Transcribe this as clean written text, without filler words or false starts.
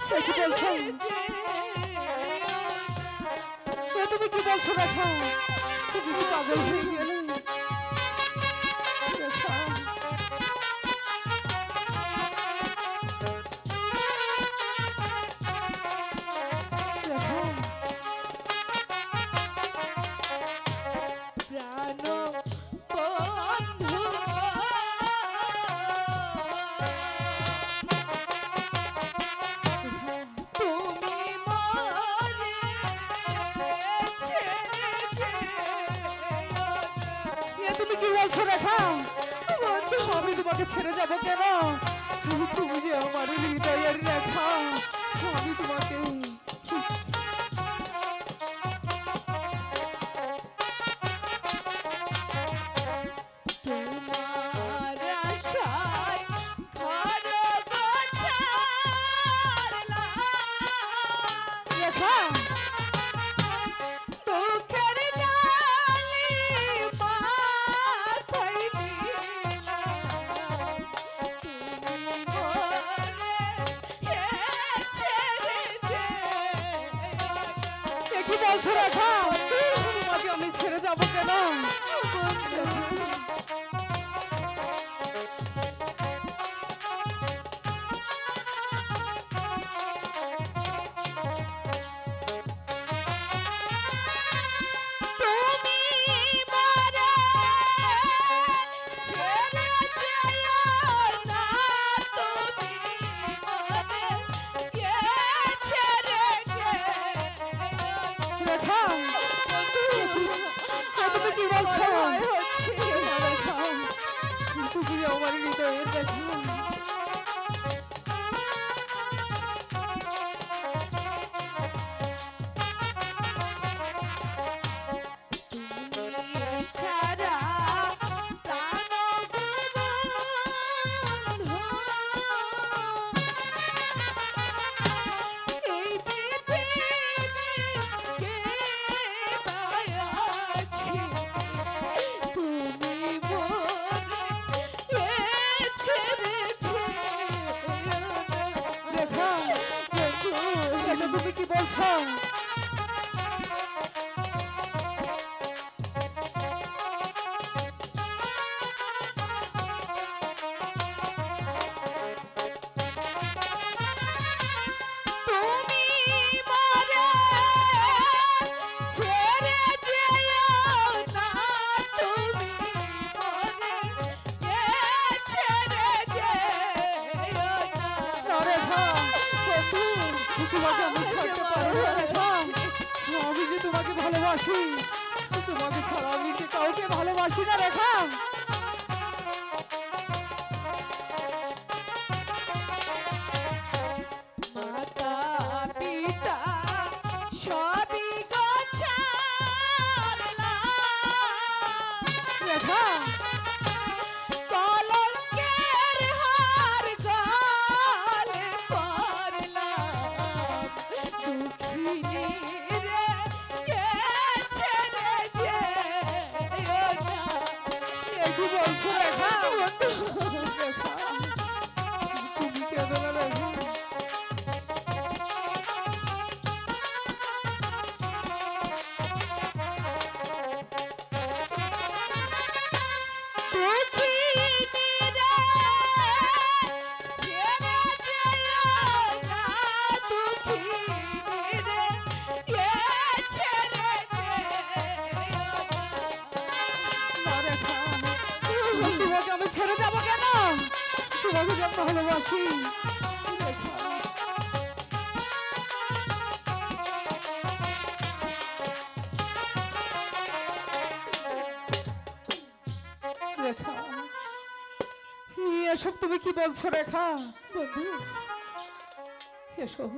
কি বলছো? তুমি কি বলছো রেখা? তুমি কি পাগল হয়ে গেলে রেখা? তুমি কি বলছো রেখা? আমি তোমাকে ছেড়ে যাবো কেন? তুমি যে আমার হৃদয়ের রেখা, আমি তোমাকে তোমার আশায় ঘর গোছালাম, রেখা দুঃখের ডালি মাথায় নিলাম, তুমি মরে ছেড়ে যেও না। কি বলছো রেখা? তোমাকে আমি ছেড়ে যাবো কেন? তুমি মরে ছেড়ে যেও না, তুমি মরে ছেড়ে যেও না। রেখা তুমি কি বলছো? হচ্ছে রেখা তুমি আমার হৃদয়ের রেখা। তুমি ছাড়া প্রাণ বন্ধু এই পৃথিবীকে পায়াছি, তুমি মনে ছেড়ে যেও না। রেখা রেখা তুমি কি বলছো? তুমি মরে ছেড়ে যেও না, তুমি মরে ছেড়ে যেও না। রেখা তোমাকে আমি ছাড়তে পারবো না রেখা। আমি যে তোমাকে ভালোবাসি, তোমাকে ছাড়া আমি যে কাউকে ভালোবাসি না রেখা। মাতা পিতা সবই গোছালাম, রেখা কলঙ্কের হার গলে পড়লাম, দুঃখিনী রে ছেড়ে যেও না। কি বলছো রেখা? রেখা তুমি কেঁদো না রেখা। দুঃখিনী রে ছেড়ে যেও না, দুঃখিনী রে ছেড়ে যেও না রেখা তোমাকে আমি ছেড়ে যাবো কেন? তোমাকে যে ভালোবাসি রেখা। রেখা এসব তুমি কি বলছো রেখা? বন্ধু এসব